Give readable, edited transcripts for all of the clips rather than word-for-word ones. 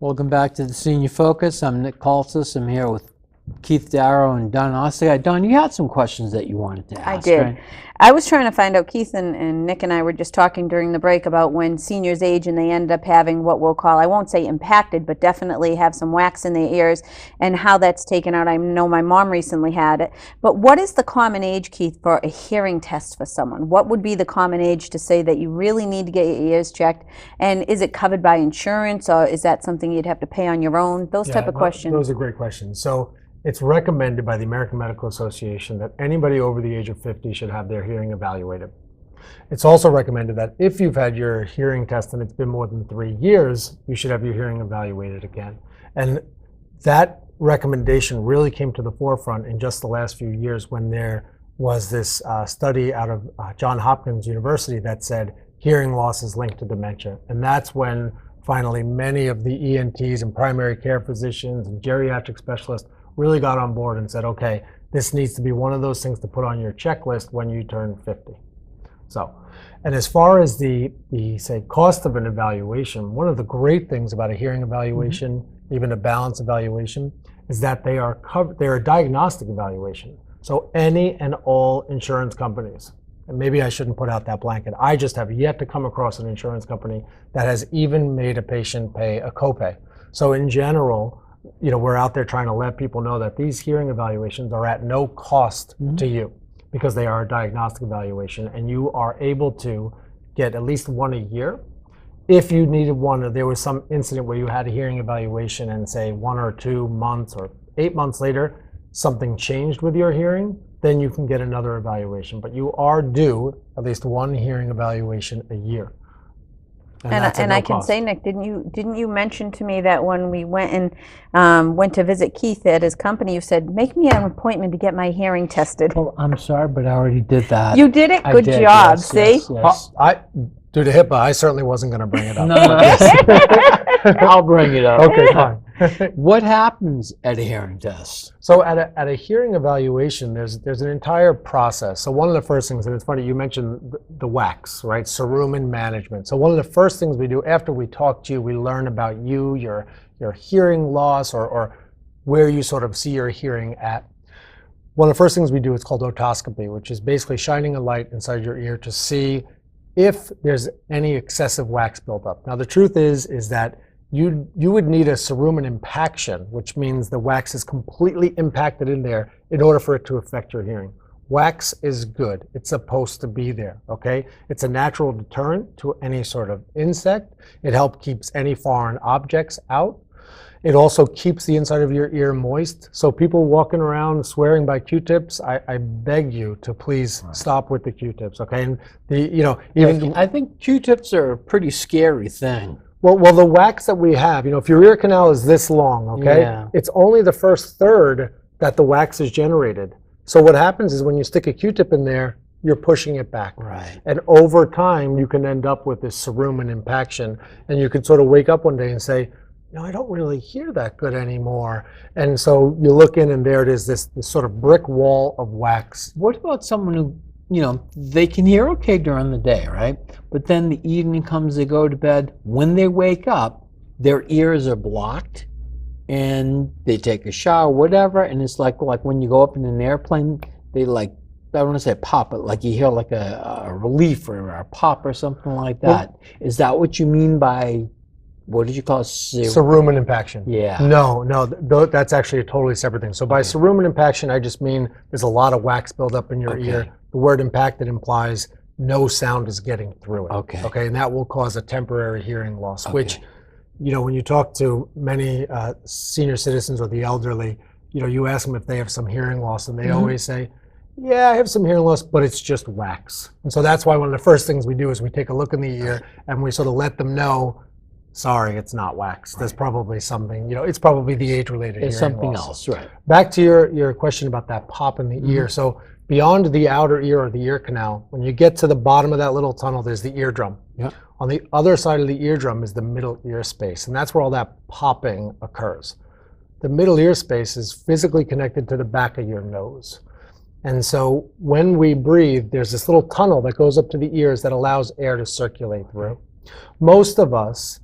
Welcome back to the Senior Focus. I'm Nick Kalsis. I'm here with Keith Darrow and Donna Ostiguy. Don, you had some questions that you wanted to ask. I did. Right? I was trying to find out, Keith and Nick and I were just talking during the break about when seniors age and they end up having what we'll call, I won't say impacted, but definitely have some wax in their ears and how that's taken out. I know my mom recently had it. But what is the common age, Keith, for a hearing test for someone? What would be the common age to say that you really need to get your ears checked? And is it covered by insurance, or is that something you'd have to pay on your own? Those type of questions. Those are great questions. So it's recommended by the American Medical Association that anybody over the age of 50 should have their hearing evaluated. It's also recommended that if you've had your hearing test and it's been more than 3 years, you should have your hearing evaluated again. And that recommendation really came to the forefront in just the last few years when there was this study out of Johns Hopkins University that said hearing loss is linked to dementia. And that's when finally many of the ENTs and primary care physicians and geriatric specialists really got on board and said, okay, this needs to be one of those things to put on your checklist when you turn 50. So, and as far as the say cost of an evaluation, one of the great things about a hearing evaluation, even a balance evaluation, is that they are covered. They're a diagnostic evaluation. So any and all insurance companies, and maybe I shouldn't put out that blanket, I just have yet to come across an insurance company that has even made a patient pay a copay. So in general, you know, we're out there trying to let people know that these hearing evaluations are at no cost to you because they are a diagnostic evaluation, and you are able to get at least one a year. If you needed one, or there was some incident where you had a hearing evaluation and say 1 or 2 months or 8 months later, something changed with your hearing, then you can get another evaluation. But you are due at least one hearing evaluation a year. And I can say, Nick, didn't you mention to me that when we went and went to visit Keith at his company, you said, make me an appointment to get my hearing tested. Oh, I'm sorry, but I already did that. You did it? Good job. Yes, see? Yes. Due to HIPAA, I certainly wasn't going to bring it up. No. I'll bring it up. Okay, fine. What happens at a hearing test? So at a hearing evaluation, there's an entire process. So one of the first things, and it's funny, you mentioned the wax, right? Cerumen management. So one of the first things we do after we talk to you, we learn about you, your hearing loss, or where you sort of see your hearing at. One of the first things we do is called otoscopy, which is basically shining a light inside your ear to see if there's any excessive wax buildup. Now the truth is that you would need a cerumen impaction, which means the wax is completely impacted in there in order for it to affect your hearing. Wax is good. It's supposed to be there, okay? It's a natural deterrent to any sort of insect. It helps keeps any foreign objects out. It also keeps the inside of your ear moist. So people walking around swearing by Q-tips, I beg you to please stop with the Q-tips, okay? And I think Q-tips are a pretty scary thing. Well, the wax that we have, if your ear canal is this long, okay, it's only the first third that the wax is generated. So what happens is when you stick a Q-tip in there, you're pushing it back. Right. And over time, you can end up with this cerumen impaction, and you could sort of wake up one day and say, I don't really hear that good anymore. And so you look in and there it is, this sort of brick wall of wax. What about someone who, they can hear okay during the day, right? But then the evening comes, they go to bed. When they wake up, their ears are blocked and they take a shower, whatever. And it's like when you go up in an airplane, they I don't want to say pop, but like you hear like a relief or a pop or something like that. Well, is that what you mean by, what did you call it? Cerumen impaction. Yeah. No, that's actually a totally separate thing. So by cerumen impaction, I just mean there's a lot of wax buildup in your ear. The word impacted implies no sound is getting through it. Okay, and that will cause a temporary hearing loss, which, when you talk to many senior citizens or the elderly, you ask them if they have some hearing loss, and they always say, yeah, I have some hearing loss, but it's just wax. And so that's why one of the first things we do is we take a look in the ear and we sort of let them know, sorry, it's not wax. There's probably something, it's probably the age-related hearing loss. It's something else, right. Back to your question about that pop in the ear. So beyond the outer ear or the ear canal, when you get to the bottom of that little tunnel, there's the eardrum. Yeah. On the other side of the eardrum is the middle ear space, and that's where all that popping occurs. The middle ear space is physically connected to the back of your nose. And so when we breathe, there's this little tunnel that goes up to the ears that allows air to circulate through. Most of us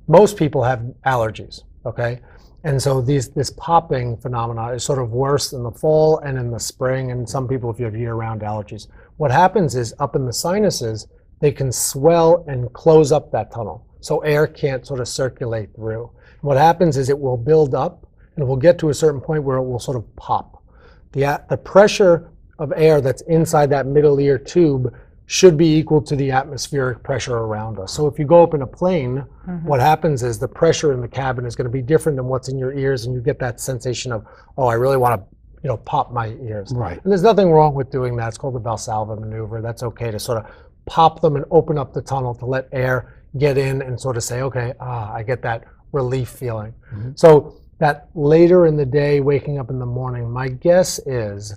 most people have allergies, okay? And so this popping phenomena is sort of worse in the fall and in the spring, and some people if you have year-round allergies. What happens is up in the sinuses, they can swell and close up that tunnel, so air can't sort of circulate through. What happens is it will build up, and it will get to a certain point where it will sort of pop. The pressure of air that's inside that middle ear tube should be equal to the atmospheric pressure around us. So if you go up in a plane, what happens is the pressure in the cabin is going to be different than what's in your ears, and you get that sensation of, oh, I really want to, pop my ears. Right. And there's nothing wrong with doing that. It's called the Valsalva maneuver. That's okay to sort of pop them and open up the tunnel to let air get in and sort of say, okay, I get that relief feeling. So that later in the day, waking up in the morning, my guess is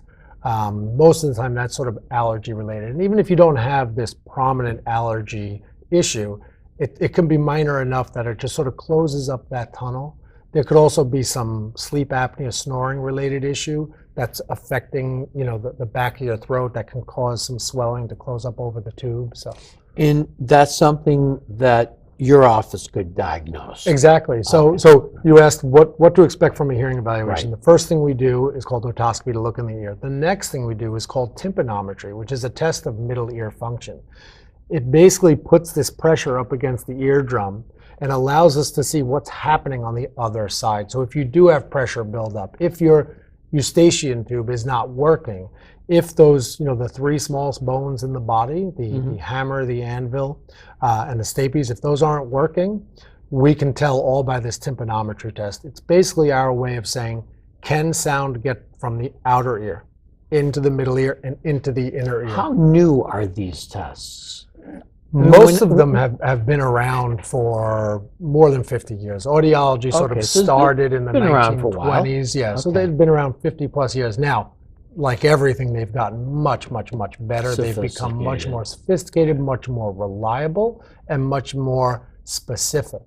most of the time that's sort of allergy related. And even if you don't have this prominent allergy issue, it can be minor enough that it just sort of closes up that tunnel. There could also be some sleep apnea, snoring related issue that's affecting, the back of your throat that can cause some swelling to close up over the tube. So, and that's something that your office could diagnose. Exactly. So, Okay. so you asked what to expect from a hearing evaluation. Right. The first thing we do is called otoscopy to look in the ear. The next thing we do is called tympanometry, which is a test of middle ear function. It basically puts this pressure up against the eardrum and allows us to see what's happening on the other side. So if you do have pressure buildup, if your eustachian tube is not working, if those, the three smallest bones in the body, the hammer, the anvil, and the stapes, if those aren't working, we can tell all by this tympanometry test. It's basically our way of saying, can sound get from the outer ear into the middle ear and into the inner ear? How new are these tests? Most of them have been around for more than 50 years. Audiology sort Okay, of so started in the been around for a while. 1920s. Yeah, so Okay. they've been around 50 plus years. Now, like everything, they've gotten much, much, much better. They've become much Sophisticated. more sophisticated, much more reliable, and much more specific.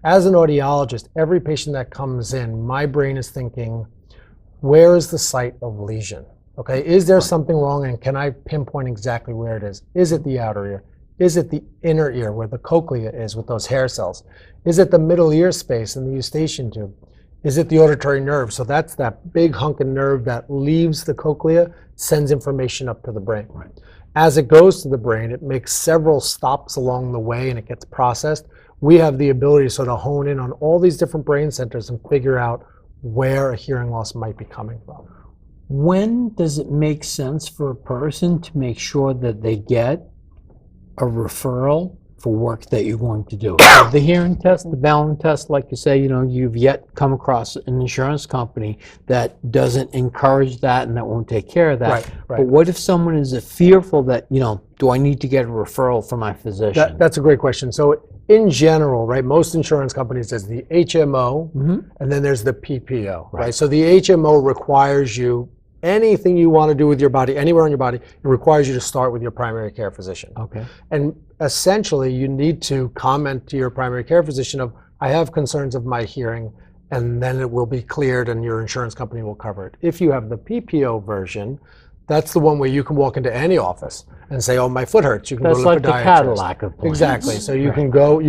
As an audiologist, every patient that comes in, my brain is thinking, where is the site of lesion? Okay, is there something wrong, and can I pinpoint exactly where it is? Is it the outer ear? Is it the inner ear where the cochlea is with those hair cells? Is it the middle ear space in the eustachian tube? Is it the auditory nerve? So that's that big hunk of nerve that leaves the cochlea, sends information up to the brain. Right. As it goes to the brain, it makes several stops along the way and it gets processed. We have the ability to sort of hone in on all these different brain centers and figure out where a hearing loss might be coming from. When does it make sense for a person to make sure that they get a referral for work that you're going to do? So the hearing test, the Ballon test, like you say, you've yet come across an insurance company that doesn't encourage that and that won't take care of that. Right, right. But what if someone is fearful that, do I need to get a referral from my physician? That's a great question. So in general, right, most insurance companies, there's the HMO and then there's the PPO, right? So the HMO requires you, anything you want to do with your body, anywhere on your body, it requires you to start with your primary care physician. Okay. And essentially, you need to comment to your primary care physician of, I have concerns of my hearing, and then it will be cleared and your insurance company will cover it. If you have the PPO version, that's the one where you can walk into any office and say, oh, my foot hurts. You can That's go to like the the podiatrist. Cadillac of plans. Exactly. So you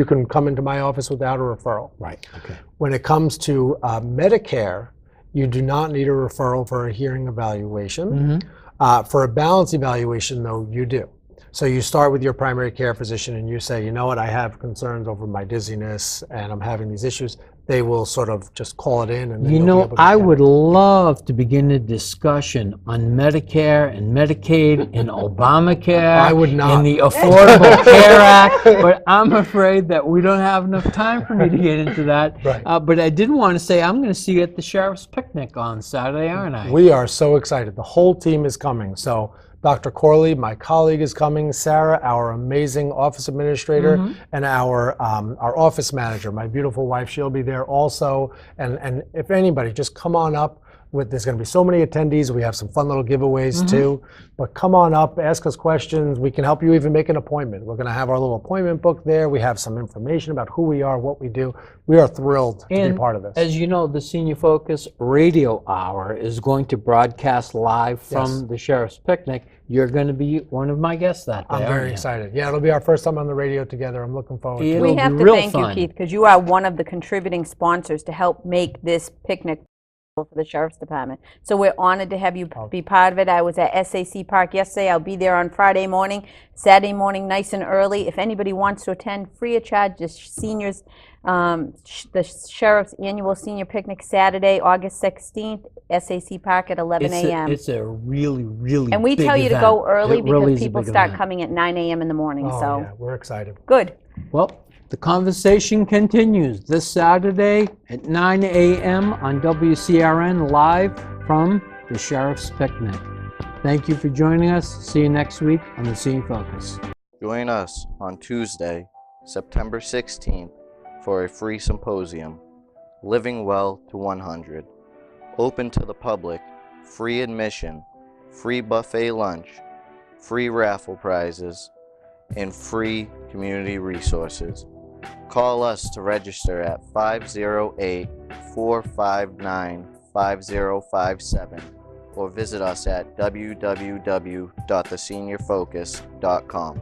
can come into my office without a referral. Right. Okay. When it comes to Medicare, you do not need a referral for a hearing evaluation. For a balance evaluation, though, you do. So you start with your primary care physician and you say, you know what, I have concerns over my dizziness and I'm having these issues. They will sort of just call it in. And then you'll be able to I get would it. love to begin a discussion on Medicare and Medicaid and Obamacare I would not. and the Affordable Care Act, but I'm afraid that we don't have enough time for me to get into that. Right. But I did want to say I'm going to see you at the Sheriff's Picnic on Saturday, aren't I? We are so excited. The whole team is coming. So Dr. Corley, my colleague, is coming. Sarah, our amazing office administrator, and our office manager, my beautiful wife, she'll be there also. And if anybody, just come on up. There's going to be so many attendees. We have some fun little giveaways too. But come on up, ask us questions. We can help you even make an appointment. We're going to have our little appointment book there. We have some information about who we are, what we do. We are thrilled to be part of this. As you know, the Senior Focus Radio Hour is going to broadcast live from the Sheriff's Picnic. You're going to be one of my guests that day. I'm very excited. Yeah, it'll be our first time on the radio together. I'm looking forward to it. We have to thank you, Keith, because you are one of the contributing sponsors to help make this picnic for the Sheriff's Department. So we're honored to have you be part of it. I was at SAC Park yesterday. I'll be there on Friday morning, Saturday morning, nice and early. If anybody wants to attend, free of charge, just seniors, the Sheriff's Annual Senior Picnic, Saturday, August 16th, SAC Park at 11 a.m. It's a really, really And we big tell you to event. go early It because really is a people big start event. coming at 9 a.m. in the morning. Oh, So yeah, we're excited. good. Well, the conversation continues this Saturday at 9 a.m. on WCRN live from the Sheriff's Picnic. Thank you for joining us. See you next week on the Senior Focus. Join us on Tuesday, September 16th for a free symposium, Living Well to 100. Open to the public, free admission, free buffet lunch, free raffle prizes, and free community resources. Call us to register at 508-459-5057 or visit us at www.theseniorfocus.com.